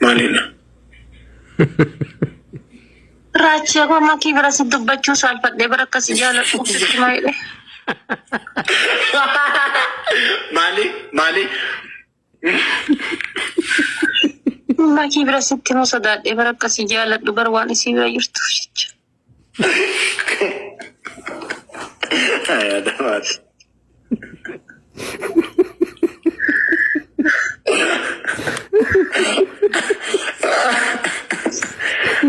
Malina. Rachi aku maki berasa dubbachuu salphadhee bara akkas jaaladhu sitti maayile. Mali. Maki berasa sitti moo sodaadhee bara akkas jaaladhu bara waan isii bira jirtuuf jecha. Ayah dapat.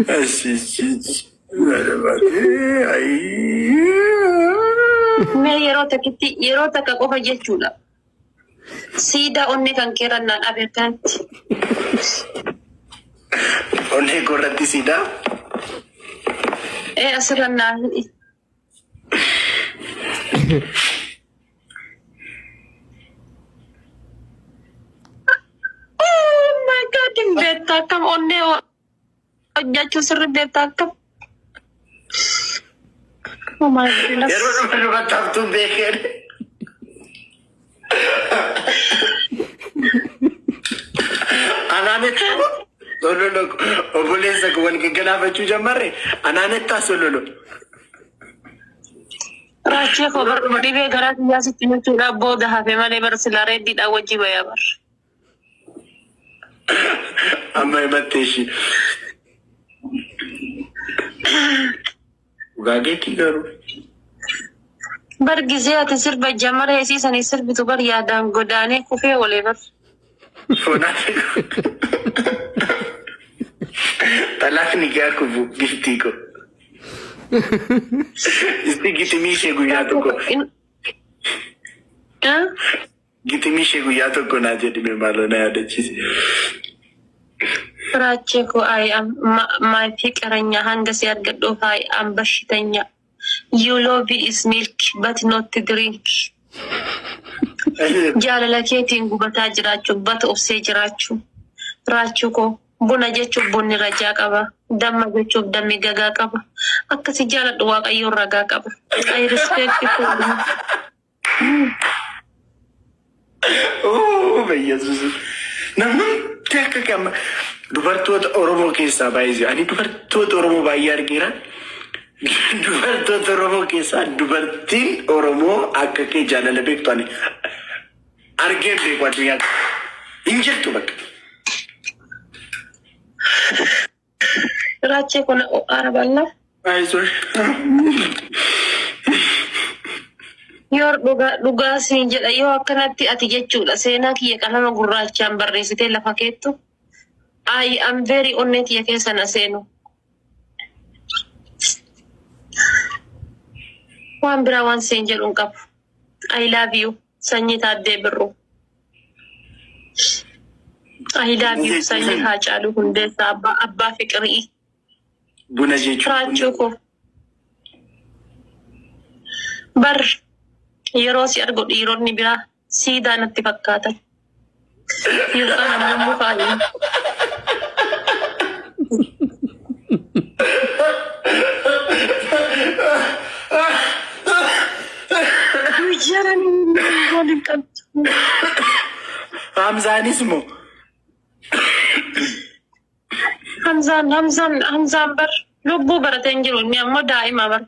Asyik. Dapat. Mee yeroo takka qofa jechuudha. Siidaa onnee kan keerannaan abeekkanatti. Onnee korratti siidaa? Asirrannaan. Oh my God, hin beektaa akkam onnee hojjechuu sirri beektaa akkam. Oh my goodness. Yeroo dhufa taphtuu beekeen. Anaanetti sololo obboleessa wal gaggalaafachuu jammarre anaanetti sololo. Raachii koo bara dhibee garaa kiyyaa sitti jechuudha booda hafe malee bara silaa reeddiidhaan wajji bayaa bara. Amma himattee ishii. Gaageetii garuu. Bar gisee ati sirba jammaree isiisanii sirbitu bar yaadaan godaanee kufee olee bar. Talaafni gaa kufu giftii ko. Isti gitimii ishee guyyaa tokko. Gitimii ishee guyyaa tokko naa jedhime maaloo na yaadachiise. Raachii koo maatii qaranya hanga si argadhuuf an bashitanya. You love is milk but not drink. Jaalala keetiin gubataa jiraachuu but obsee jiraachuu. Raachuu koo buna jechuuf bunni rajaa qaba. Damma jechuuf dammi gagaa qaba. Akkasi jaaladhu waaqayyoon ragaa qaba. I respect you. Oh, beyyesus. Namni akka kama dubartoota Oromoo keessaa baay'ee ani dubartoota Oromoo baay'ee argeera. Dubartoota Oromoo keessaa dubartiin Oromoo akka kee jaalala beektu ani argee beeku addunyaa hin jirtu bakka. Raachii kun araballa. Yoo dhugaa siin jedha yoo akkanatti ati jechuudha seenaa kiyya qalama gurraachaan barreessitee lafa keettu. I am very honored ya keessa na seenu. Waan biraa waan seen jedhuun qabu. I love you. Sanyii Taaddee Birruu. I love you. Sanyii Haacaaluu Hundeessaa abbaa Fiqirii. Buna jechuun. Raachuu koo. Bar yeroo si argu dhiironni biraa siidaa natti fakkaatan. Yookaan ammoo mukaanii. Hamzaanis moo? Hamzaan bar lubbuu baratee hin jiru inni ammoo daa'ima bar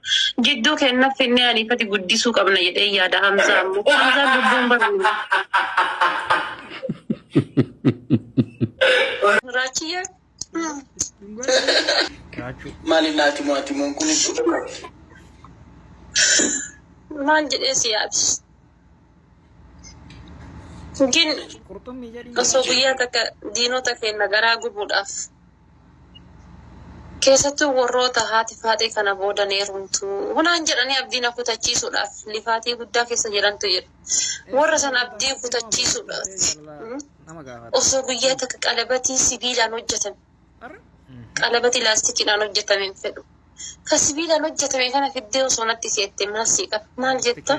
jidduu kennaaf finne aniifati guddisuu qabna jedhee yaada Hamzaan moo Hamzaan lubbuun baru. Raachiyyaa. Maaliif naati mo'atimoon kun maal jedhee si yaadi? Gin osoo guyyaa takka diinota keenya garaa gubuudhaaf keessattuu warroota haati faatee kana boodaneerumtu hunaan jedhanii abdiin kutachiisuudhaaf lifaatii guddaa keessa jedhantu jedhu warra sana abdii kutachiisuudhaaf osoo guyyaa takka qalabatii sibiilaan hojjetame qalabatii laastikiidhaan hojjetame hin fedhu ka sibiilaan hojjetame kana fiddee osoo natti seette maasii qaba maal jetta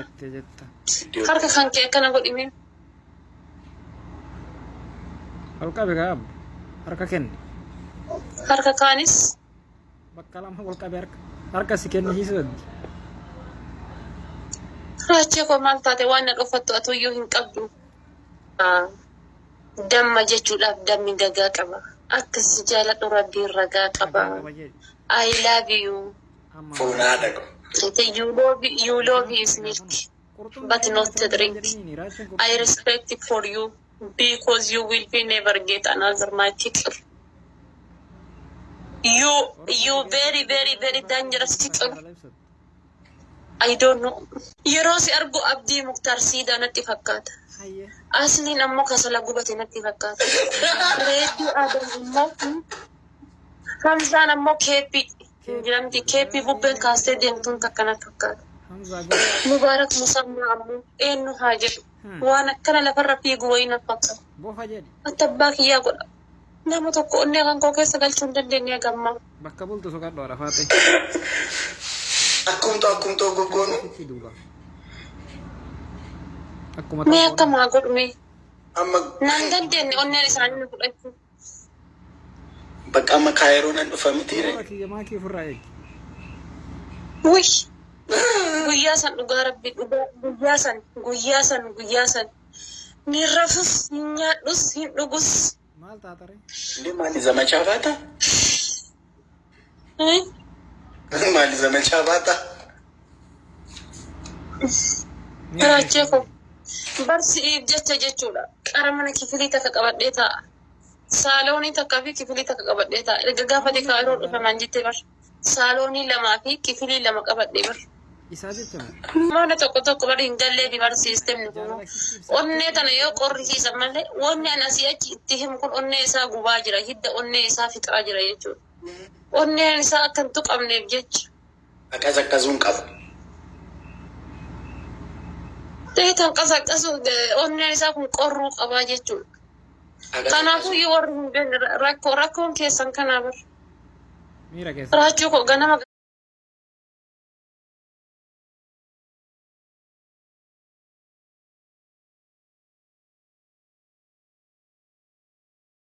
harka kan kee akkana godhime. Halka beekam harka kenni. Harka kaanis. Bakka lama walqa beerka harka si kenni hiisuun. Raachii koo maal taate waan na dhufattu atuyyuu hin qabdu. damma jechuudhaaf dammi gagaa qaba. Akkasi jaaladhu rabbiin ragaa qaba. I love you. Foonaa dhaqu. You love his milk, but not the drink. I respect it for you because you will be never get another my tickle. You very dangerous tickle. I don't know. Yeroo si argu abdii Muktaar Siidaa natti fakkaata. Asliin ammoo kasala gubate natti fakkaata. Reeddii Adam immoo Hamzaan ammoo keeppii jedhamti. Keeppii bubbeen kaastee deemtuun takka natti fakkaata. Mubaarak Musammaa ammoo eenyu haa jedhu. Waan akkana lafarra fiigu wayii natti fakkaata. Ati abbaa kiyyaa godha. Nama tokko onnee kan koo keessa galchuu hin dandeenye gammaa. Bakka bultu soqadhu arafaate. Akkumtoo goggoonu. Mee akkamaa godhume. Amma Naan dandeenye onneen isaanii fudhachuu. bakka amma kaayiroo nan dhufa miti. Maakii ofirraa eegi. Uy! Guyyaa san dhugaa rabbi dhugaa guyyaa san ni rafus hin nyaadhus hin dhugus. Maal taatare? Ndi maali zamachaa baata? Maali zamachaa baata? Garaachee koo barsiif jecha jechuudha. Qara mana kifilii takka qabadhee taa'a. Saaloonii takkaa fi kifilii takka qabadhee taa'a. Erga gaafate kaayiroo dhufaman jettee bar. Saaloonii lamaa fi kifilii lama qabadhee bar. Isaa jechuun. Mana tokko bari hin gallee fi bar siistemni kun. Onnee tana yoo qorrisiisan malee wanni ana asii achi itti himu kun onnee isaa gubaa jira. Hidda onnee isaa fixaa jira jechuudha. Onneen isaa akka hin tuqamneef jecha. Akkasuun qaba. Teetan qasaqasu onneen isaa kun qorruu qabaa jechuudha. Kanaafuu yoo warri hin beekne rakkoon keessan kanaa bar. Miira keessa. Raachuu koo ganama